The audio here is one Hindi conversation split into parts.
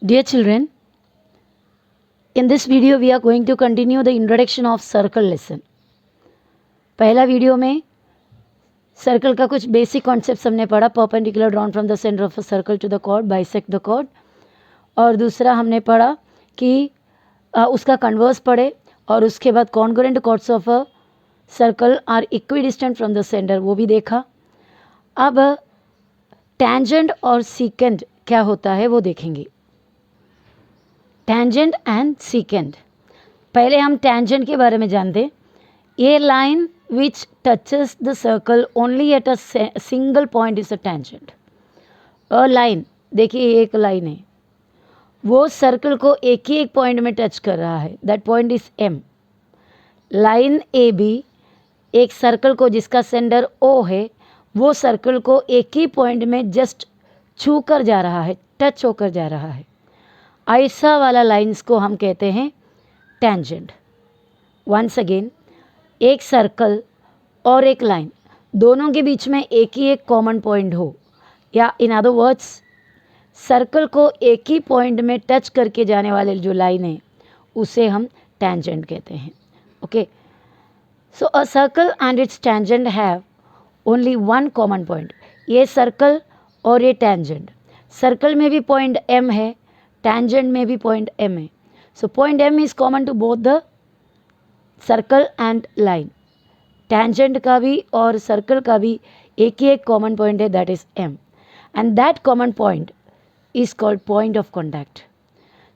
Dear children, in this video we are going to continue the introduction of circle lesson. पहला वीडियो में सर्कल का कुछ बेसिक कॉन्सेप्ट्स हमने पढ़ा, perpendicular drawn from the centre of a circle to the chord, bisect the chord. और दूसरा हमने पढ़ा कि उसका कन्वर्स पढ़े और उसके बाद congruent chords of a circle are equidistant from the centre, वो भी देखा. अब टेंजेंट और सीकेंट क्या होता है वो देखेंगे. Tangent and secant. पहले हम टेंजेंट के बारे में जानते. A line which touches the circle only at a single point is a tangent. A line, देखिए एक लाइन है, वो सर्कल को एक ही एक पॉइंट में टच कर रहा है, that point is M. Line A B एक सर्कल को जिसका सेंटर ओ है, वो सर्कल को एक ही पॉइंट में जस्ट छू कर जा रहा है, टच होकर जा रहा है. ऐसा वाला लाइंस को हम कहते हैं टेंजेंट. वंस अगेन, एक सर्कल और एक लाइन दोनों के बीच में एक ही एक कॉमन पॉइंट हो, या इन अदर वर्ड्स सर्कल को एक ही पॉइंट में टच करके जाने वाले जो लाइन है उसे हम टेंजेंट कहते हैं. Okay, so a circle and it's tangent have only one common point. ये सर्कल और ये टेंजेंट, सर्कल में भी पॉइंट एम है, टेंजेंट में भी पॉइंट एम है. So point M is common to both the circle and line. Tangent का भी और सर्कल का भी एक ही एक कॉमन पॉइंट है, that is M, and that common point is called point of contact.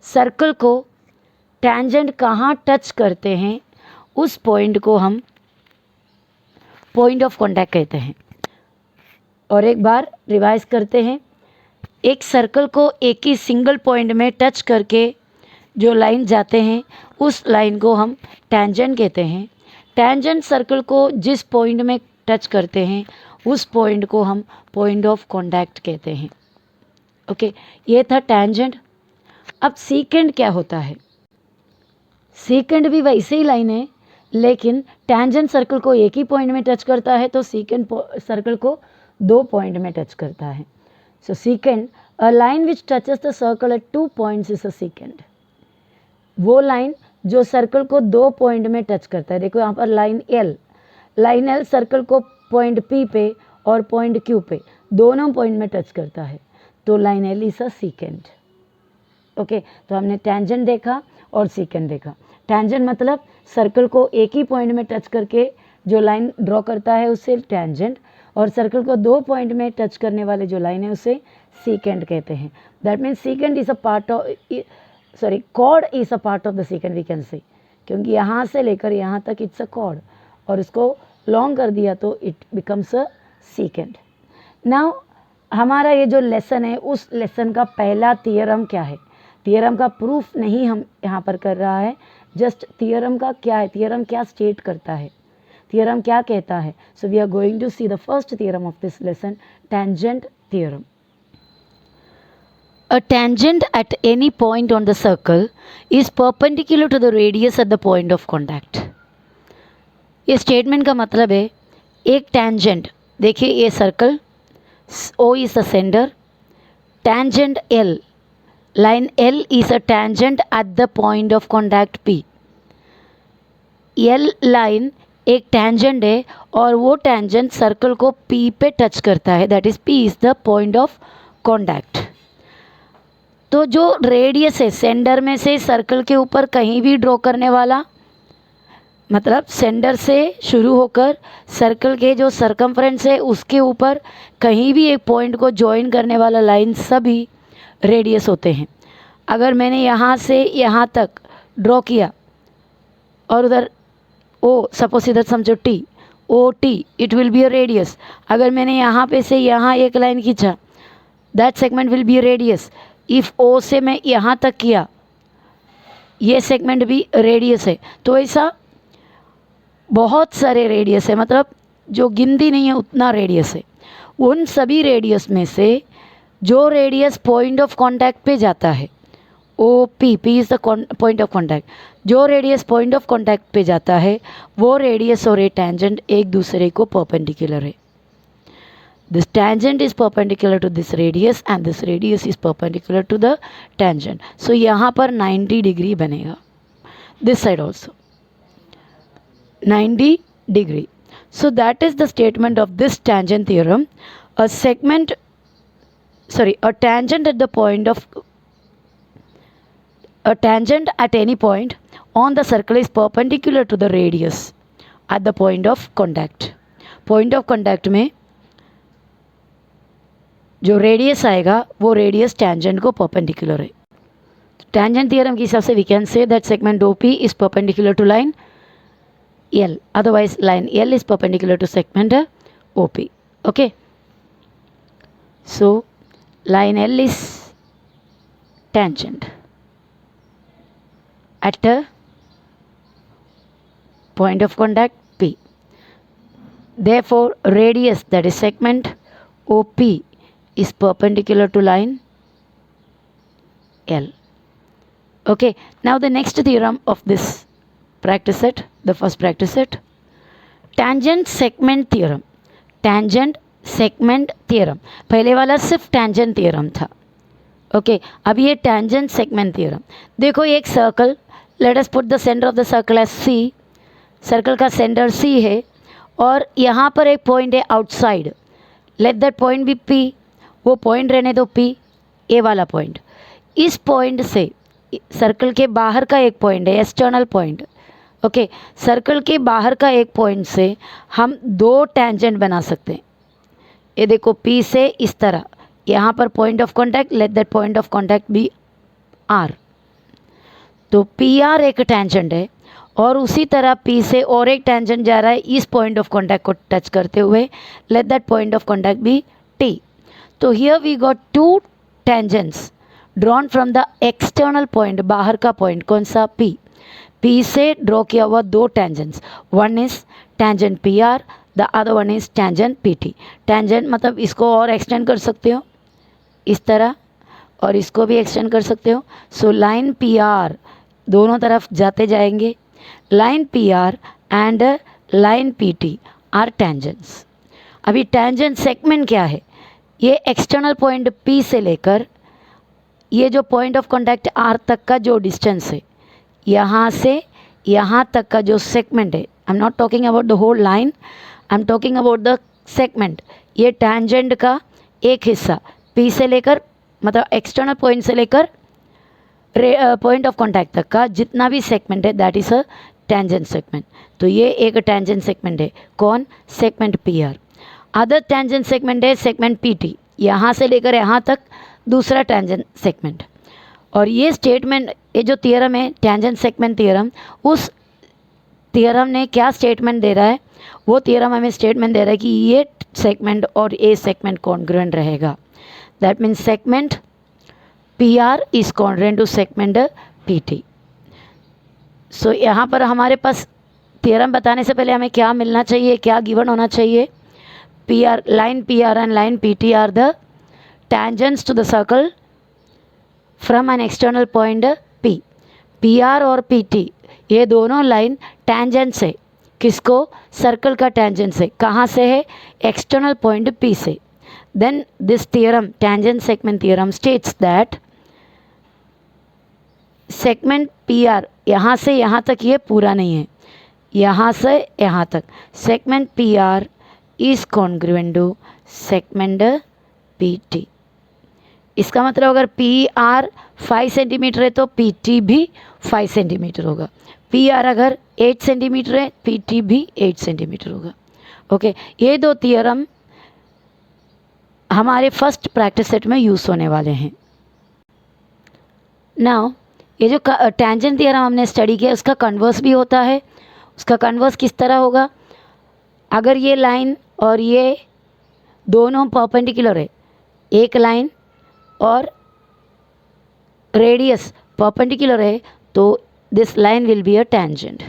Circle को टेंजेंट कहाँ टच करते हैं उस पॉइंट को हम पॉइंट ऑफ कॉन्टैक्ट कहते हैं. और एक बार रिवाइज करते हैं. एक सर्कल को एक ही सिंगल पॉइंट में टच करके जो लाइन जाते हैं उस लाइन को हम टेंजेंट कहते हैं. टेंजेंट सर्कल को जिस पॉइंट में टच करते हैं उस पॉइंट को हम पॉइंट ऑफ कॉन्टैक्ट कहते हैं. ओके, ये था टेंजेंट. अब सीकेंट क्या होता है. सीकेंट भी वैसे ही लाइन है, लेकिन टेंजेंट सर्कल को एक ही पॉइंट में टच करता है तो सीकेंट सर्कल को दो पॉइंट में टच करता है. So secant, a line which touches the circle at 2 points is a secant. वो लाइन जो सर्कल को दो पॉइंट में टच करता है. देखो यहाँ पर लाइन एल सर्कल को पॉइंट पी पे और पॉइंट क्यू पे दोनों पॉइंट में टच करता है, तो line L is a secant. Okay, तो हमने टेंजेंट देखा और सीकेंट देखा. टेंजेंट मतलब सर्कल को एक ही पॉइंट में टच करके जो लाइन ड्रॉ करता है उसे टेंजेंट, और सर्कल को दो पॉइंट में टच करने वाले जो लाइन है उसे सीकेंट कहते हैं. That means secant is a part of, chord is a part of the secant we can say, क्योंकि यहाँ से लेकर यहाँ तक इट्स अ कॉर्ड और इसको लॉन्ग कर दिया तो it becomes a secant. Now हमारा ये जो लेसन है उस लेसन का पहला थियरम क्या है. थियरम का प्रूफ नहीं हम यहाँ पर कर रहा है, जस्ट थियरम का क्या है, थियरम क्या स्टेट करता है, थियरम क्या कहता है. So we are going to see the first theorem of this lesson, tangent theorem. A tangent at any point on the circle is perpendicular to the radius at the point of contact. ये स्टेटमेंट का मतलब है एक टेंजेंट, देखिए ये circle O is the center, tangent L, line L is a tangent at the point of contact P. L line एक टेंजेंट है और वो टेंजेंट सर्कल को P पे टच करता है, that is P is the point of contact. तो जो रेडियस है सेंटर में से सर्कल के ऊपर कहीं भी ड्रॉ करने वाला, मतलब सेंटर से शुरू होकर सर्कल के जो सरकमफ्रेंस है उसके ऊपर कहीं भी एक पॉइंट को ज्वाइन करने वाला लाइन सभी रेडियस होते हैं. अगर मैंने यहाँ से यहाँ तक ड्रॉ किया और उधर ओ, सपोज इधर समझो T, O T, it will be a radius. अगर मैंने यहाँ पे से यहाँ एक लाइन खींचा, that segment will be a radius. If O से मैं यहाँ तक किया, ये सेगमेंट भी रेडियस है. तो ऐसा बहुत सारे रेडियस है, मतलब जो गिनती नहीं है उतना रेडियस है. उन सभी रेडियस में से जो रेडियस पॉइंट ऑफ कॉन्टैक्ट पे जाता है, O P, P is the point of contact, जो रेडियस पॉइंट ऑफ कॉन्टैक्ट पे जाता है वो रेडियस और ये टेंजेंट एक दूसरे को परपेंडिकुलर है. This tangent is perpendicular to this radius and this radius is perpendicular to the tangent. So यहाँ पर 90 degree बनेगा. This side also 90 degree. So that is the statement of this tangent theorem. A tangent at any point on the circle is perpendicular to the radius at the point of contact. Point of contact में जो रेडियस आएगा वो रेडियस टेंजेंट को परपेंडिकुलर है. टेंजेंट थ्योरम के हिसाब से we can say that segment OP is perpendicular to line L, otherwise line L is perpendicular to segment OP. Okay, so line L is tangent at a point of contact P. Therefore radius, that is segment OP, is perpendicular to line L. Okay, now the next theorem of this practice set, the first practice set, tangent segment theorem. tangent segment theorem, पहले वाला सिर्फ tangent theorem था. ओके, अब ये tangent segment theorem. देखो एक circle, let us put the center of the circle as C. Circle का सेंटर C है और यहाँ पर एक पॉइंट है outside. Let that point be P. वो पॉइंट रहने दो P, ए वाला पॉइंट. इस पॉइंट से सर्कल के बाहर का एक पॉइंट है एक्सटर्नल पॉइंट. ओके, सर्कल के बाहर का एक पॉइंट से हम दो टेंजेंट बना सकते हैं. ये देखो P से इस तरह, यहाँ पर point of contact, let that point of contact be R. तो PR एक टेंजेंट है और उसी तरह P से और एक टेंजेंट जा रहा है इस पॉइंट ऑफ कॉन्टैक्ट को टच करते हुए, let that point of contact be T. तो here we got two tangents drawn from the external point, बाहर का पॉइंट कौन सा P. P से ड्रॉ किया हुआ दो tangents, one is tangent PR, the other one is tangent PT. Tangent मतलब इसको और एक्सटेंड कर सकते हो इस तरह और इसको भी एक्सटेंड कर सकते हो. सो लाइन PR दोनों तरफ जाते जाएंगे. Line PR and line PT are tangents. अभी टेंजेंट सेगमेंट क्या है, ये एक्सटर्नल पॉइंट P से लेकर ये जो पॉइंट ऑफ कॉन्टैक्ट R तक का जो डिस्टेंस है, यहाँ से यहाँ तक का जो सेगमेंट है, I am not talking about the whole line, I am talking about the segment. ये टेंजेंट का एक हिस्सा P से लेकर, मतलब एक्सटर्नल पॉइंट से लेकर पॉइंट ऑफ कॉन्टैक्ट तक का जितना भी सेगमेंट है, that is a tangent segment. तो ये एक टेंजेंट सेगमेंट है. कौन? Segment PR. Other tangent segment है सेगमेंट PT, यहाँ से लेकर यहाँ तक दूसरा टेंजेंट सेगमेंट. और ये स्टेटमेंट, ये जो थियरम है टेंजेंट सेगमेंट थियरम, उस थियरम ने क्या स्टेटमेंट दे रहा है, वो थियरम हमें स्टेटमेंट दे रहा है कि ये सेगमेंट और ये सेगमेंट कॉन्ग्रुएंट रहेगा. That means segment PR is congruent to segment PT. So यहाँ पर हमारे पास थियरम बताने से पहले हमें क्या मिलना चाहिए, क्या गिवन होना चाहिए. PR, line PR and line PT are the tangents to the circle from an external point P. PR और PT ये दोनों लाइन टेंजेंट्स है. किसको? सर्कल का टेंजेंट्स है. कहाँ से है? एक्सटर्नल पॉइंट P से. Then this theorem, tangent segment theorem, states that segment PR यहाँ से यहाँ तक ये पूरा नहीं है, यहाँ से यहाँ तक segment PR is congruent to segment PT. इसका मतलब अगर PR 5 सेंटीमीटर है तो PT भी 5 सेंटीमीटर होगा. PR अगर 8 सेंटीमीटर है, PT भी 8 सेंटीमीटर होगा. ओके, ये दो थियरम हमारे फर्स्ट प्रैक्टिस सेट में यूज़ होने वाले हैं. नाउ ये जो टेंजेंट थियरम हमने स्टडी किया उसका कन्वर्स भी होता है. उसका कन्वर्स किस तरह होगा? अगर ये लाइन और ये दोनों परपेंडिकुलर है, एक लाइन और रेडियस परपेंडिकुलर है, तो this line will be a tangent.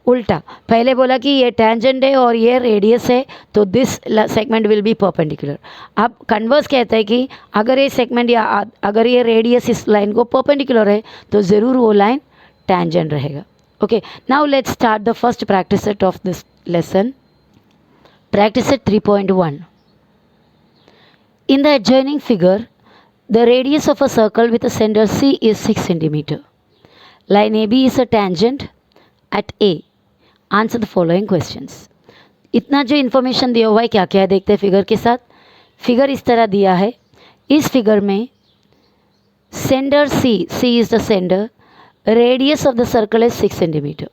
उल्टा, पहले बोला कि ये टेंजेंट है और ये रेडियस है, तो this segment will B perpendicular. अब कन्वर्स कहता है कि अगर ये सेगमेंट या अगर ये रेडियस इस लाइन को परपेंडिकुलर है तो ज़रूर वो लाइन टेंजेंट रहेगा. Okay, now let's start the first practice set of this lesson. Practice set 3.1. In the adjoining figure, the radius of a circle with a center C is 6 centimeter. Line AB is a tangent at A. Answer the following questions. इतना जो इन्फॉर्मेशन दिया हुआ है क्या क्या है देखते हैं फिगर के साथ. फिगर इस तरह दिया है. इस फिगर में centre C is the center. Radius of the circle is 6 centimeter.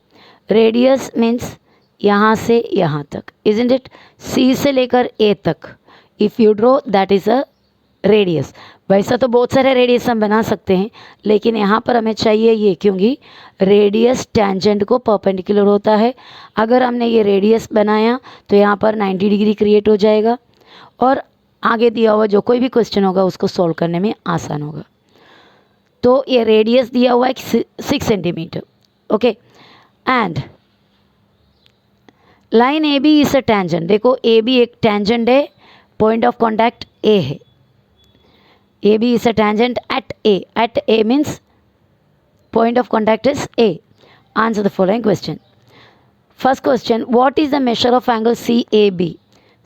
Radius means यहाँ से यहाँ तक, isn't it? C से लेकर A तक. If you draw, that is a radius. वैसा तो बहुत सारे रेडियस हम बना सकते हैं, लेकिन यहाँ पर हमें चाहिए ये, क्योंकि रेडियस टेंजेंट को परपेंडिकुलर होता है. अगर हमने ये रेडियस बनाया तो यहाँ पर 90 डिग्री क्रिएट हो जाएगा और आगे दिया हुआ जो कोई भी क्वेश्चन होगा उसको सॉल्व करने में आसान होगा. तो ये रेडियस दिया हुआ है 6 centimetre. Okay, and line A B is a tangent. देखो ए बी एक टेंजेंट है, पॉइंट ऑफ कॉन्टैक्ट ए है. AB is a tangent at A. At A means point of contact is A. Answer the following question. First question, what is the measure of angle CAB?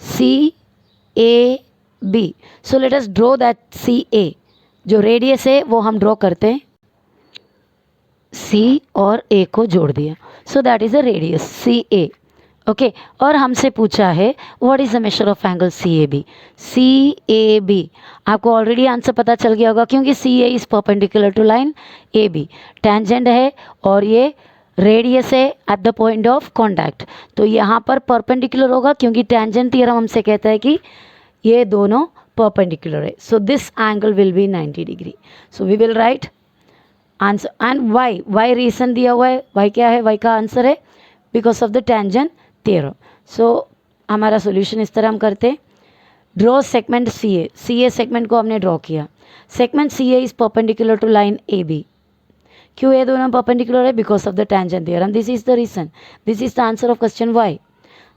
CAB. So let us draw that CA. जो रेडियस है वो हम ड्रॉ करते हैं. C और A को जोड़ दिया. So that is the radius CA. Okay, और हमसे पूछा है what is the measure of angle CAB. आपको ऑलरेडी आंसर पता चल गया होगा, क्योंकि CA is perpendicular to line AB. Tangent है और ये रेडियस है at the point of contact. तो यहाँ पर परपेंडिकुलर होगा, क्योंकि टेंजेंट थ्योरम हमसे कहता है कि ये दोनों परपेंडिकुलर है. So this angle will be 90 degree. So we will write answer. And why reason दिया हुआ है. वाई क्या है? वाई का आंसर है because of the tangent theorem. So हमारा सॉल्यूशन इस तरह हम करते हैं. ड्रॉ सेगमेंट CA सेगमेंट को हमने ड्रॉ किया. Segment CA is perpendicular to line AB. क्यों ये दोनों परपेंडिकुलर है? Because of the tangent theorem. This is the reason. This is the answer of question why.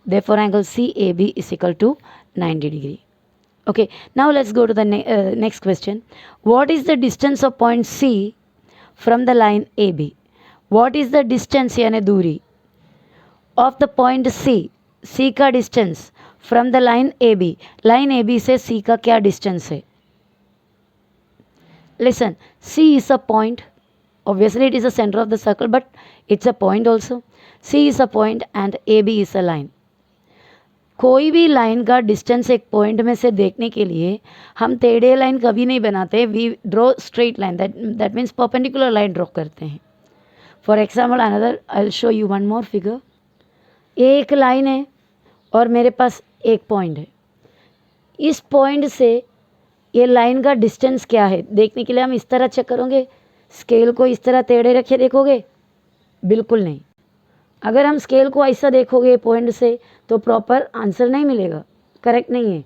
Therefore angle CAB is equal to 90 degree. Okay, now let's go to the next question. What is the distance of point C from the line AB? What is the distance यानी दूरी of the point C का distance from the line AB? line AB से C का क्या distance है? Listen, C is a point. Obviously it is the center of the circle, but it's a point also. C is a point and AB is a line. कोई भी लाइन का डिस्टेंस एक पॉइंट में से देखने के लिए हम टेढ़े लाइन कभी नहीं बनाते. We draw straight line. That means perpendicular line draw करते हैं. For example another I will show you one more figure. एक लाइन है और मेरे पास एक पॉइंट है. इस पॉइंट से ये लाइन का डिस्टेंस क्या है देखने के लिए हम इस तरह चेक करोगे. स्केल को इस तरह टेढ़े रखे देखोगे? बिल्कुल नहीं. अगर हम स्केल को ऐसा देखोगे पॉइंट से तो प्रॉपर आंसर नहीं मिलेगा, करेक्ट नहीं है.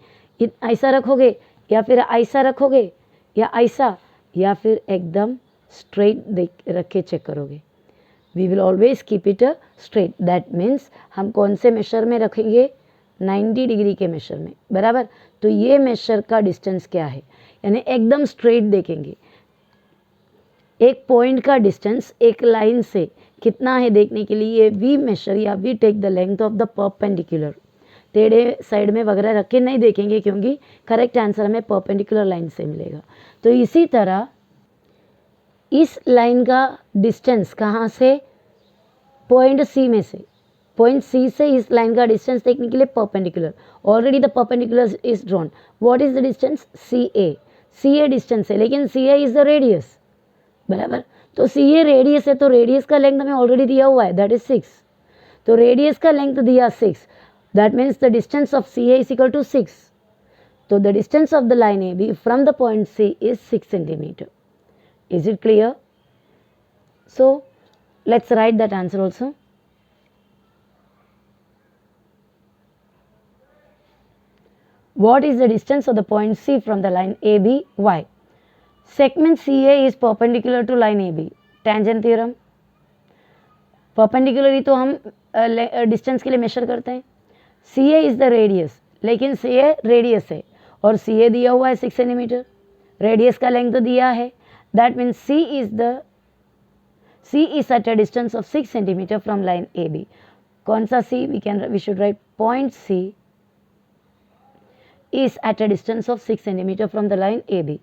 ऐसा रखोगे या फिर ऐसा रखोगे या ऐसा या फिर एकदम स्ट्रेट देख रख के चेक करोगे. We will always keep it a straight. That means हम कौन से मेशर में रखेंगे? 90 डिग्री के मेशर में, बराबर. तो ये मेशर का डिस्टेंस क्या है, यानी एकदम स्ट्रेट देखेंगे. एक पॉइंट का डिस्टेंस एक लाइन से कितना है देखने के लिए वी मेशर या we take the length of the perpendicular. टेढ़े साइड में वगैरह रख के नहीं देखेंगे, क्योंकि करेक्ट आंसर हमें परपेंडिकुलर लाइन से मिलेगा. तो इसी तरह इस लाइन का डिस्टेंस कहाँ से? पॉइंट C में से. पॉइंट C से इस लाइन का डिस्टेंस देखने के लिए perpendicular. Already the perpendicular is drawn. What is the distance? CA distance है, लेकिन CA इज द रेडियस, बराबर. तो CA रेडियस है, तो रेडियस का लेंथ हमें ऑलरेडी दिया हुआ है, दैट इज 6. तो रेडियस का लेंथ दिया 6. That means the distance of CA is equal to 6. तो the distance of the line AB from the point C is 6 centimetre. Is it clear? So let's write that answer also. What is the distance of the point C from the line AB? Why? Segment CA is perpendicular to line AB. Tangent theorem. Perpendicular ही तो हम डिस्टेंस के लिए मेजर करते हैं. CA is the radius, लेकिन CA रेडियस है और CA दिया हुआ है 6 सेंटीमीटर. रेडियस का लेंथ तो दिया है. That means C is at a distance of 6 centimetre from line AB. कौन सा C? We should write point C is at a distance of 6 centimetre from the line A B.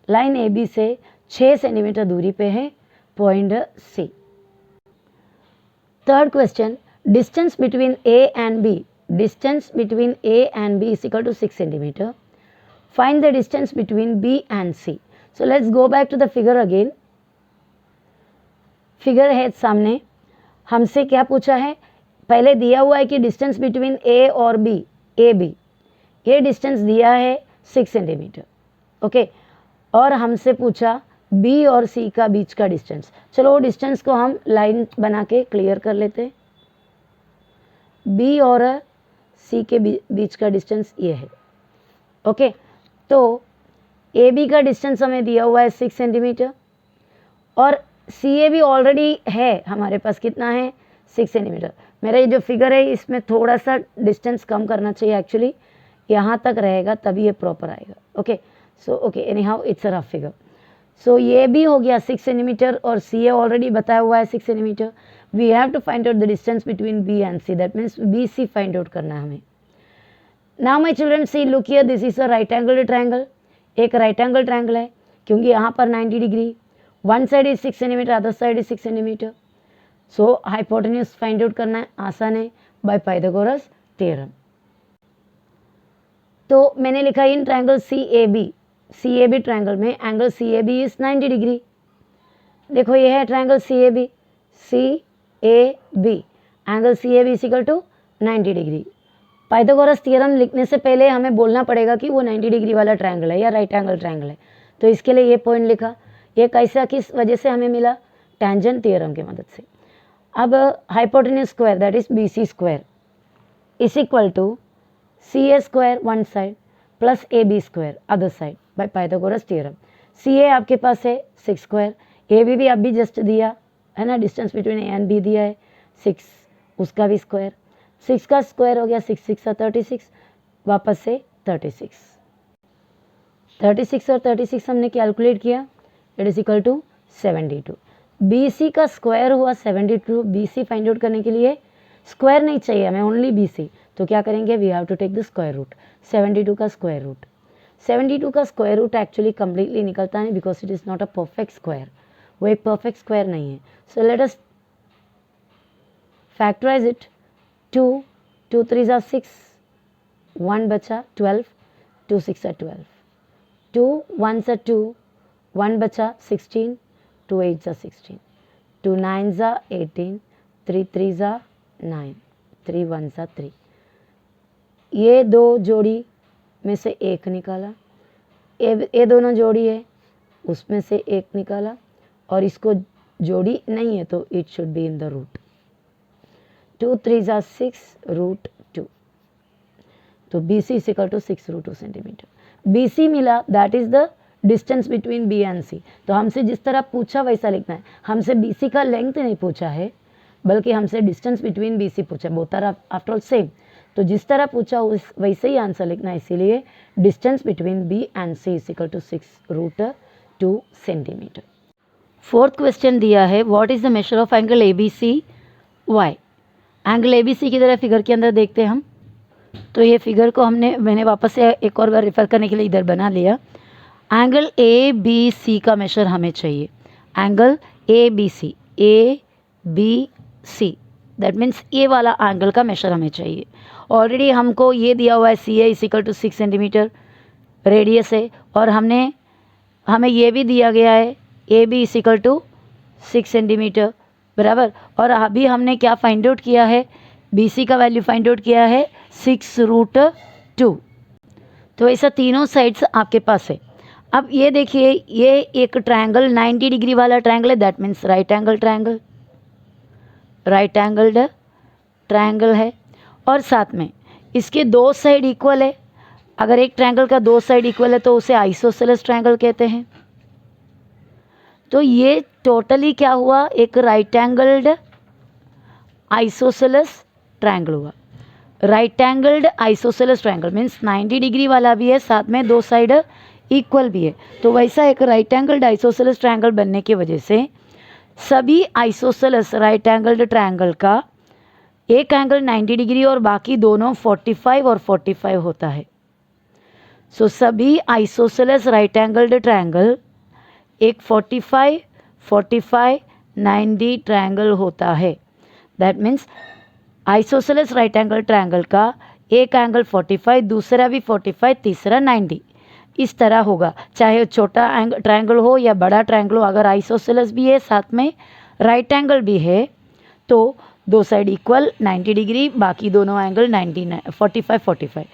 Line A B से 6 सेंटीमीटर दूरी पे है point C. Third question, distance between A and B, distance between A and B is equal to 6 centimetre. Find the distance between B and C. So let's go back to the figure again. Figure है सामने, हमसे क्या पूछा है, पहले दिया हुआ है कि डिस्टेंस बिटवीन ए और बी, ए बी, ये डिस्टेंस दिया है 6 सेंटीमीटर, ओके। और हमसे पूछा बी और सी का बीच का डिस्टेंस। चलो वो डिस्टेंस को हम लाइन बना के क्लियर कर लेते हैं। बी और सी के बीच का डिस्टेंस ये है, ओके। तो ए बी का डिस्टेंस हमें दिया हुआ है 6 सेंटीमीटर और सी ए भी ऑलरेडी है हमारे पास, कितना है 6 सेंटीमीटर। मेरा ये जो फिगर है इसमें थोड़ा सा डिस्टेंस कम करना चाहिए, एक्चुअली यहाँ तक रहेगा तभी ये प्रॉपर आएगा, okay. So okay, anyhow it's a rough figure. So ये भी हो गया 6 सेंटीमीटर और सी ए ऑलरेडी बताया हुआ है 6 centimetre. We have to find out the distance between B and C, that means B C find out करना है हमें। Now my children see look here, this is a right angle triangle. एक राइट एंगल ट्रायंगल है क्योंकि यहाँ पर 90 degree, one side is 6 centimetre, other side is 6 centimetre. So hypotenuse find out करना है, आसान है, बाय पाइथागोरस थ्योरम। तो मैंने लिखा in triangle C A B triangle में angle C A B is 90 degree. देखो ये है triangle C A B angle C A B is equal to 90 degree. Pythagoras theorem लिखने से पहले हमें बोलना पड़ेगा कि वो 90 डिग्री वाला ट्रायंगल है या राइट एंगल ट्रायंगल है, तो इसके लिए ये पॉइंट लिखा। ये कैसा, किस वजह से हमें मिला, टेंजेंट थ्योरम की मदद से। अब hypotenuse square that is B C square is equal to C A square one side plus A B square other side by Pythagoras theorem. C A आपके पास है 6 स्क्वायर, ए बी भी अभी जस्ट दिया है ना, distance between A and B दिया है 6, उसका भी स्क्वायर, 6 का स्क्वायर हो गया 6 6 36, वापस से 36 और 36 हमने कैलकुलेट किया, it is equal to 72। B C का स्क्वायर हुआ 72। बी सी फाइंड आउट करने के लिए स्क्वायर नहीं चाहिए हमें, ओनली बी सी, तो क्या करेंगे, we have to take the square root. 72 का स्क्वायर रूट, 72 का स्क्वायर रूट एक्चुअली कम्प्लीटली निकलता है because it is not a perfect square, वो एक परफेक्ट स्क्वायर नहीं है। So let us factorise it. 2 2 3 6, 1 बचा 12, 2 6 12, 2 1 2, 1 बचा 16, 2 8 16, 2 9 18, 3 3 9, 3 1 3। ये दो जोड़ी में से एक निकाला, ये दोनों जोड़ी है उसमें से एक निकाला, और इसको जोड़ी नहीं है तो it should be in the root. 2 3 6 root 2, तो B C is equal to 6 root 2 centimetre. B C मिला, that is the distance between B and C. तो हमसे जिस तरह पूछा वैसा लिखना है, हमसे बी सी का लेंथ नहीं पूछा है बल्कि हमसे डिस्टेंस बिटवीन बी सी पूछा, both are after all same, तो जिस तरह पूछा उस वैसे ही आंसर लिखना है। इसीलिए distance between B and C is equal to 6 root 2 centimetre. Fourth question दिया है, what is the measure of angle A B C why. Angle A B C की तरह फिगर के अंदर देखते हैं हम, तो ये फिगर को मैंने वापस से एक और बार रेफर करने के लिए इधर बना लिया। एंगल ए बी सी का मेजर हमें चाहिए, angle A B C that means ये वाला एंगल का मेजर हमें चाहिए। ऑलरेडी हमको ये दिया हुआ है C A is equal to 6 centimetre radius है, और हमें ये भी दिया गया है A B is equal to 6 centimetre बराबर। और अभी हमने क्या फाइंड आउट किया है, बी सी का वैल्यू फाइंड आउट किया है 6 रूट 2। तो ऐसा तीनों साइड्स आपके पास है। अब ये देखिए, ये एक ट्रायंगल 90 डिग्री वाला ट्रायंगल है, that means right angled triangle है, और साथ में इसके दो साइड इक्वल है। अगर एक ट्रायंगल का दो साइड इक्वल है तो उसे आइसोसेलेस ट्रायंगल कहते हैं। तो ये टोटली क्या हुआ, एक राइट एंगल्ड आइसोसेलेस ट्रायंगल हुआ। Right angled isosceles triangle means 90 degree वाला भी है, साथ में दो साइड इक्वल भी है। तो वैसा एक राइट एंगल्ड आइसोसेलेस ट्रायंगल बनने की वजह से सभी आइसोसेलेस राइट एंगल्ड ट्रायंगल का एक एंगल 90 डिग्री और बाकी दोनों 45 और 45 होता है। सो सभी आइसोसेलेस राइट एंगल्ड ट्रायंगल एक 45, 45, 90 ट्रायंगल होता है। That means isosceles right angle triangle का एक एंगल 45, दूसरा भी 45, तीसरा 90, इस तरह होगा। चाहे छोटा ट्रायंगल हो या बड़ा ट्रायंगल हो, अगर आइसोसेलेस भी है साथ में राइट एंगल भी है तो दो साइड इक्वल 90 डिग्री, बाकी दोनों एंगल 45, 45,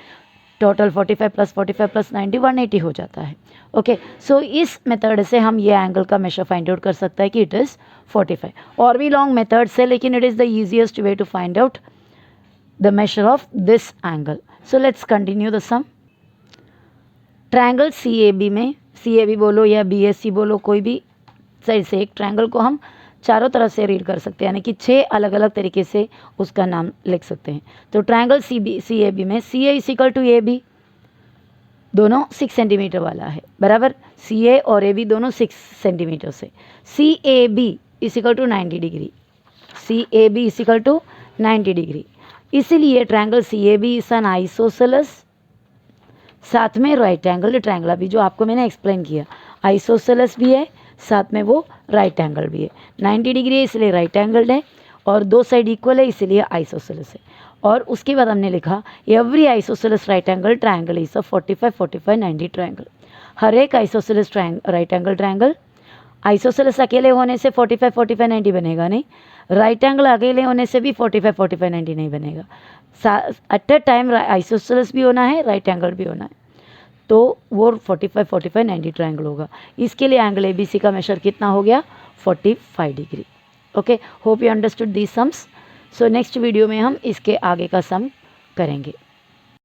टोटल 45 प्लस 45 प्लस 90 180 हो जाता है। ओके, सो इस मेथड से हम ये एंगल का मेजर फाइंड आउट कर सकते हैं कि इट इज़ 45। और भी लॉन्ग मेथड्स है, लेकिन it is the easiest way to find out the measure of this angle. So let's continue the sum. Triangle CAB में, CAB बोलो या BSC बोलो, कोई भी साइड से एक ट्रायंगल को हम चारों तरफ से रीड कर सकते हैं, यानी कि 6 अलग अलग तरीके से उसका नाम लिख सकते हैं। तो ट्रायंगल CAB में CA इक्वल टू AB, दोनों 6 सेंटीमीटर वाला है, बराबर। CA और AB दोनों 6 सेंटीमीटर से। CAB equal to 90 degree, CAB equal to 90 degree. इसीलिए triangle CAB is an isosceles, साथ में राइट एंगल ट्रायंगल, अभी जो आपको मैंने एक्सप्लेन किया, आइसोसेलेस भी है साथ में वो राइट एंगल भी है। 90 डिग्री है इसलिए राइट एंगल्ड है, और दो साइड इक्वल है इसलिए आइसोसेलेस है। और उसके बाद हमने लिखा every isosceles right angle triangle is a 45, 45, 90 triangle. हर एक isosceles right angle triangle, isosceles अकेले होने से 45, 45, 90 बनेगा नहीं, राइट एंगल अकेले होने से भी 45, 45, 90 नहीं बनेगा। एट अ टाइम आइसोसेलेस भी होना है, राइट एंगल भी होना है, तो वो 45, 45, 90 ट्रायंगल होगा। इसके लिए एंगल ABC का मेजर कितना हो गया? 45 degree. Okay, hope you understood these sums. So next video में हम इसके आगे का सम करेंगे।